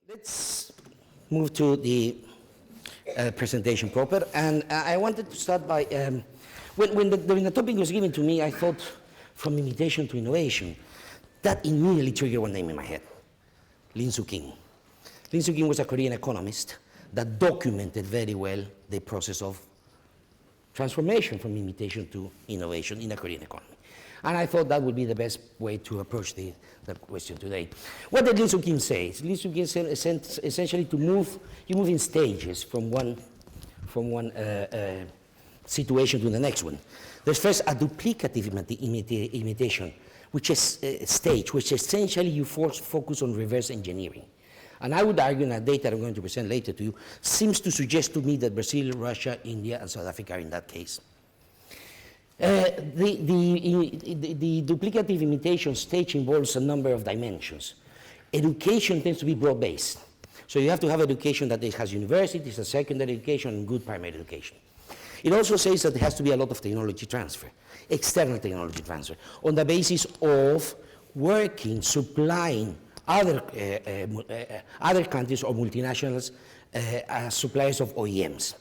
Let's move to the presentation proper, and I wanted to start by, when the topic was given to me, I thought from imitation to innovation. That immediately triggered one name in my head, Lin Soo-Kim. Lin Soo-Kim was a Korean economist that documented very well the process of transformation from imitation to innovation in the Korean economy. And I thought that would be the best way to approach the question today. What did Lin Soo-Kim say? Lin Soo-Kim said essentially you move in stages from one situation to the next one. There's first a duplicative imitation, which is a stage, which essentially you focus on reverse engineering. And I would argue, and the data I'm going to present later to you, seems to suggest to me that Brazil, Russia, India, and South Africa are in that case. The duplicative imitation stage involves a number of dimensions. Education tends to be broad-based. So you have to have education that has universities, a secondary education, and good primary education. It also says that there has to be a lot of technology transfer, external technology transfer, on the basis of working, supplying other countries or multinationals as suppliers of OEMs.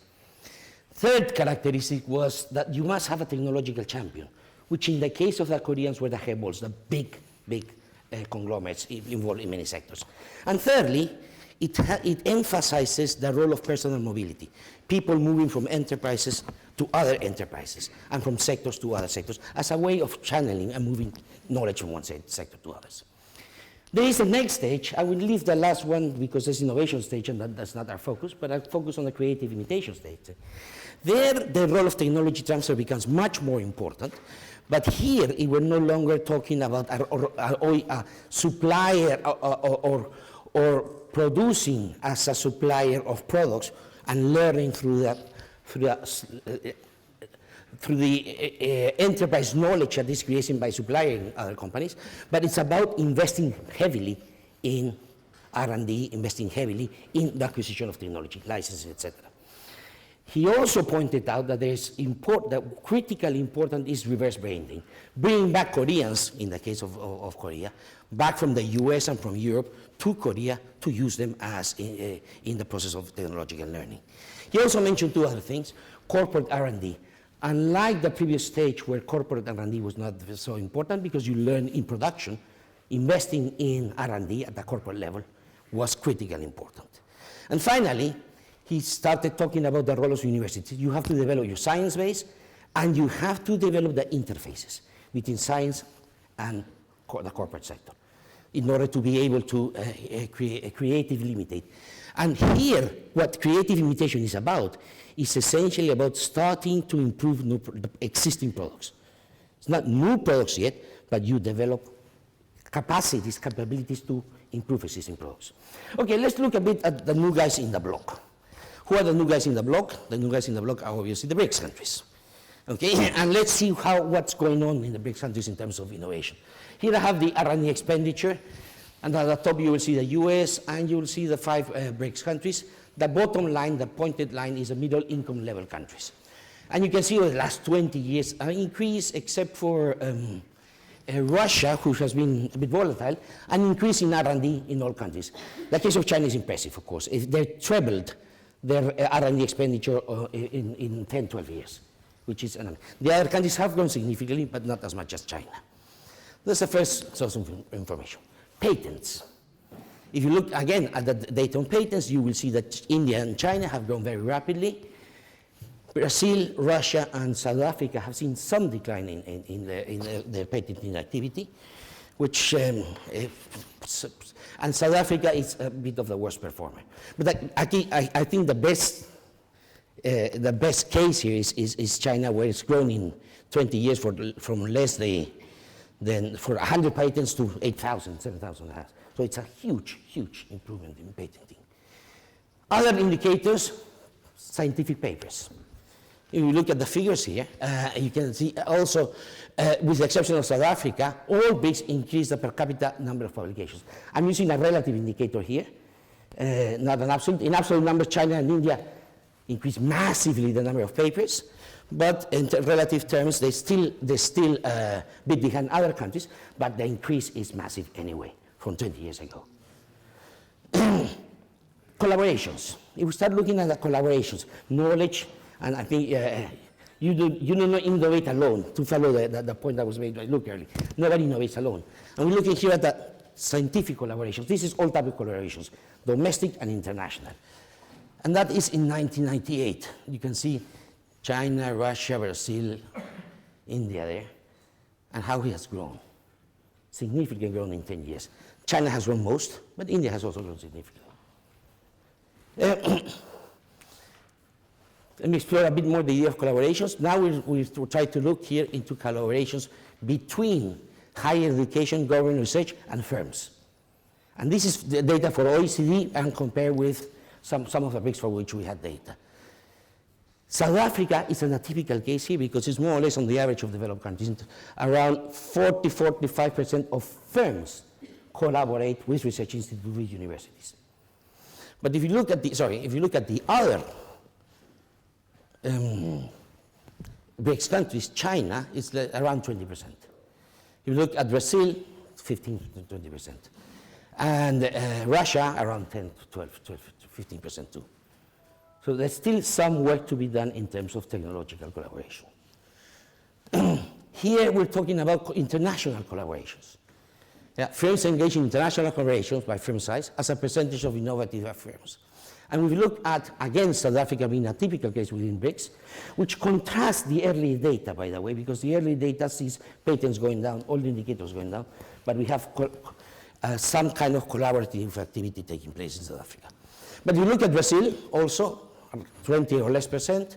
Third characteristic was that you must have a technological champion, which in the case of the Koreans were the Haebolls, the big conglomerates involved in many sectors. And thirdly, it emphasizes the role of personal mobility, people moving from enterprises to other enterprises and from sectors to other sectors as a way of channeling and moving knowledge from one sector to others. There is the next stage. I will leave the last one because it's innovation stage and that's not our focus, but I'll focus on the creative imitation stage. There, the role of technology transfer becomes much more important, but here we're no longer talking about a supplier or producing as a supplier of products and learning through the enterprise knowledge that is created by supplying other companies, but it's about investing heavily in R&D, investing heavily in the acquisition of technology, licenses, etc. He also pointed out that that critically important is reverse branding, bringing back Koreans, in the case of Korea, back from the US and from Europe to Korea to use them as in the process of technological learning. He also mentioned two other things, corporate R&D. Unlike the previous stage where corporate R&D was not so important because you learn in production, investing in R&D at the corporate level was critically important. And finally, he started talking about the role of universities. You have to develop your science base and you have to develop the interfaces between science and the corporate sector in order to be able to creatively imitate. And here, what creative imitation is about is essentially about starting to improve existing products. It's not new products yet, but you develop capabilities to improve existing products. Okay, let's look a bit at the new guys in the block. Who are the new guys in the block? The new guys in the block are obviously the BRICS countries. Okay, and let's see what's going on in the BRICS countries in terms of innovation. Here I have the R&D expenditure, and at the top you will see the US, and you will see the 5 BRICS countries. The bottom line, the pointed line, is the middle income level countries. And you can see over the last 20 years an increase, except for Russia, who has been a bit volatile, an increase in R&D in all countries. The case of China is impressive, of course. They trebled their R&D expenditure in 10, 12 years, which is another. The other countries have grown significantly, but not as much as China. That's the first source of information. Patents. If you look again at the data on patents, you will see that India and China have grown very rapidly. Brazil, Russia, and South Africa have seen some decline in their patenting activity, which and South Africa is a bit of the worst performer. But I think the best case here is China, where it's grown in 20 years from less than for 100 patents to 8,000, 7,000. So it's a huge, huge improvement in patenting. Other indicators, scientific papers. If you look at the figures here, you can see also, with the exception of South Africa, all BRICS increased the per capita number of publications. I'm using a relative indicator here, not an absolute. In absolute numbers, China and India increased massively the number of papers, but in relative terms, they still a bit behind other countries, but the increase is massive anyway from 20 years ago. Collaborations. If we start looking at the collaborations, knowledge, and I think you do not innovate alone, to follow the point that was made by Luke earlier. Nobody innovates alone. And we're looking here at the scientific collaborations. This is all type of collaborations, domestic and international. And that is in 1998. You can see China, Russia, Brazil, India there, and how it has grown. Significantly grown in 10 years. China has grown most, but India has also grown significantly. Let me explore a bit more the idea of collaborations. Now we try to look here into collaborations between higher education, government research, and firms. And this is the data for OECD and compare with some of the BRICS for which we had data. South Africa is an atypical case here because it's more or less on the average of developed countries. Around 45% of firms collaborate with research institutes, with universities. But if you look at the other BRICS countries, China is around 20%. If you look at Brazil, 15 to 20%. And Russia, around 10 to 12 to 15% too. So there's still some work to be done in terms of technological collaboration. Here we're talking about international collaborations. Yeah, firms engage in international collaborations by firm size as a percentage of innovative firms. And we look at, again, South Africa being a typical case within BRICS, which contrasts the early data, by the way, because the early data sees patents going down, all the indicators going down, but we have some kind of collaborative activity taking place in South Africa. But you look at Brazil, also, 20 or less percent,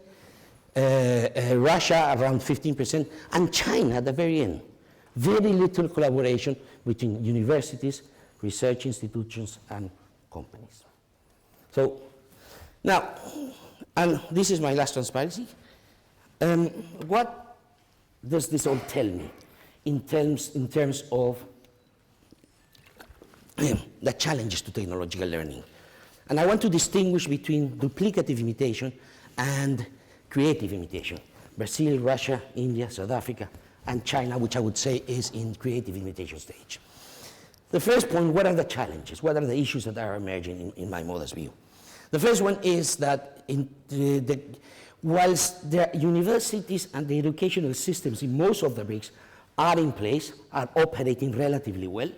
Russia around 15%, and China at the very end. Very little collaboration between universities, research institutions, and companies. So now, and this is my last transparency. What does this all tell me in terms of the challenges to technological learning? And I want to distinguish between duplicative imitation and creative imitation. Brazil, Russia, India, South Africa, and China, which I would say is in creative imitation stage. The first point, what are the challenges? What are the issues that are emerging in my modest view? The first one is that whilst the universities and the educational systems in most of the BRICS are in place, are operating relatively well,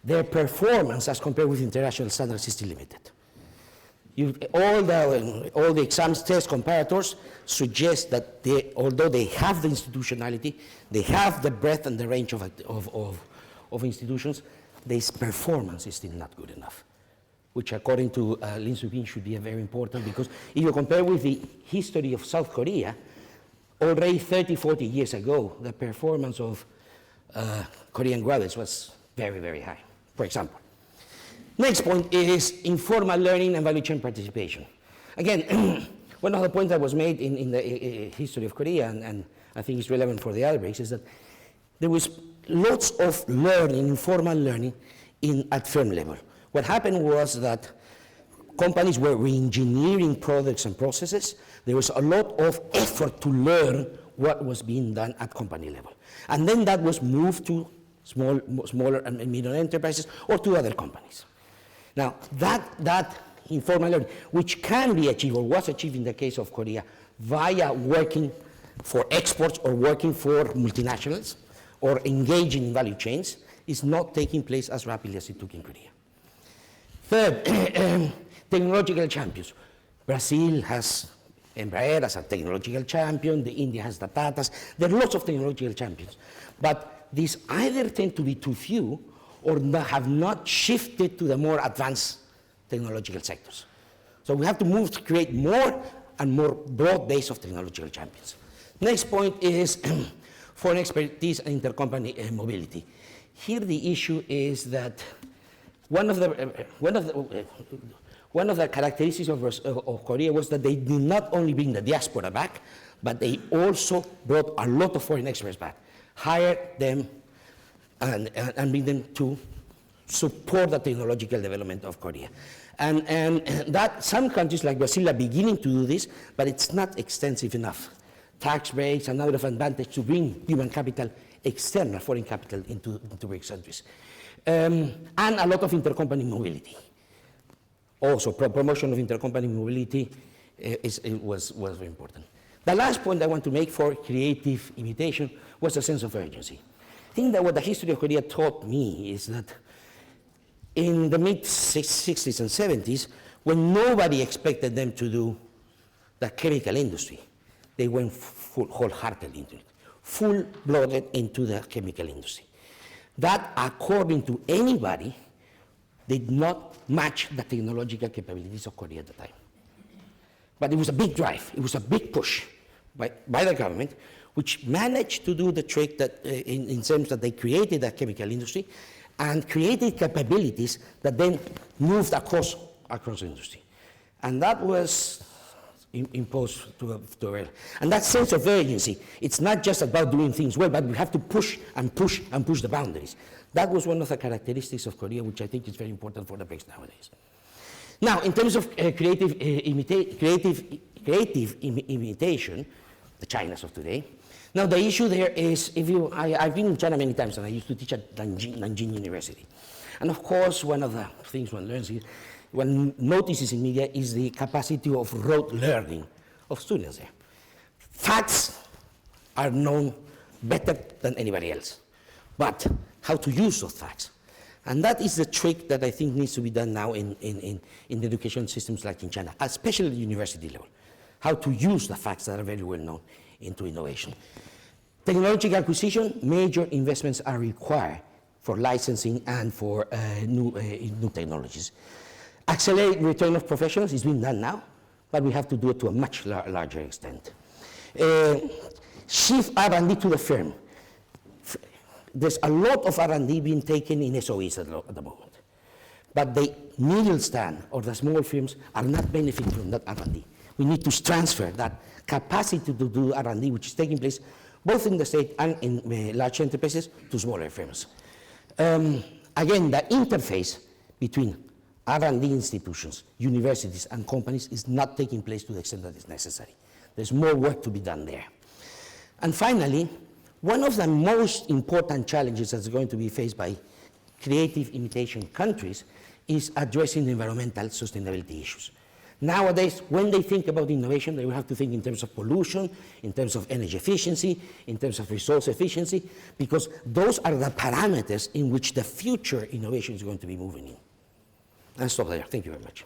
their performance as compared with international standards is still limited. All the exams, tests, comparators suggest that although they have the institutionality, they have the breadth and the range of institutions, their performance is still not good enough, which according to Lin Soo-Kim should be very important, because if you compare with the history of South Korea, already 30, 40 years ago, the performance of Korean graduates was very, very high, for example. Next point is informal learning and value chain participation. Again, one of the points that was made in the history of Korea, and I think it's relevant for the other BRICS, is that there was lots of learning, informal learning, at firm level. What happened was that companies were re-engineering products and processes. There was a lot of effort to learn what was being done at company level. And then that was moved to smaller and medium enterprises or to other companies. Now, that informal learning, which can be achieved or was achieved in the case of Korea via working for exports or working for multinationals or engaging in value chains, is not taking place as rapidly as it took in Korea. Third, technological champions. Brazil has Embraer as a technological champion, India has the Tatas. There are lots of technological champions, but these either tend to be too few or have not shifted to the more advanced technological sectors. So we have to move to create more and more broad base of technological champions. Next point is foreign expertise and intercompany mobility. Here the issue is that one of the characteristics of Korea was that they did not only bring the diaspora back, but they also brought a lot of foreign experts back, hired them and bring them to support the technological development of Korea. And that some countries like Brazil are beginning to do this, but it's not extensive enough. Tax breaks and other advantage to bring human capital, external foreign capital into BRICS countries. And a lot of intercompany mobility. Also, promotion of intercompany mobility was very important. The last point I want to make for creative imitation was a sense of urgency. I think that what the history of Korea taught me is that in the mid-60s and 70s, when nobody expected them to do the chemical industry, they went wholeheartedly into it, full-blooded into the chemical industry. That, according to anybody, did not match the technological capabilities of Korea at the time. But it was a big drive, it was a big push by the government, which managed to do the trick that, in terms that they created a chemical industry and created capabilities that then moved across the industry. And that was imposed to a and that sense of urgency, it's not just about doing things well, but we have to push and push and push the boundaries. That was one of the characteristics of Korea, which I think is very important for the BRICS nowadays. Now, in terms of creative imitation, the Chinas of today, now the issue there is, I've been in China many times, and I used to teach at Nanjing University. And of course, one of the things one learns here, one notices in media is the capacity of rote learning of students there. Facts are known better than anybody else, but how to use those facts. And that is the trick that I think needs to be done now in the education systems like in China, especially at the university level. How to use the facts that are very well known into innovation. Technological acquisition, major investments are required for licensing and for new technologies. Accelerate return of professionals is being done now, but we have to do it to a much larger extent. Shift R&D to the firm. There's a lot of R&D being taken in SOEs at the moment, but the middle stand or the small firms are not benefiting from that R&D. We need to transfer that capacity to do R&D, which is taking place both in the state and in large enterprises, to smaller firms. Again, the interface between R&D institutions, universities, and companies is not taking place to the extent that is necessary. There's more work to be done there. And finally, one of the most important challenges that's going to be faced by creative imitation countries is addressing environmental sustainability issues. Nowadays, when they think about innovation, they will have to think in terms of pollution, in terms of energy efficiency, in terms of resource efficiency, because those are the parameters in which the future innovation is going to be moving in. I'll stop there. Thank you very much.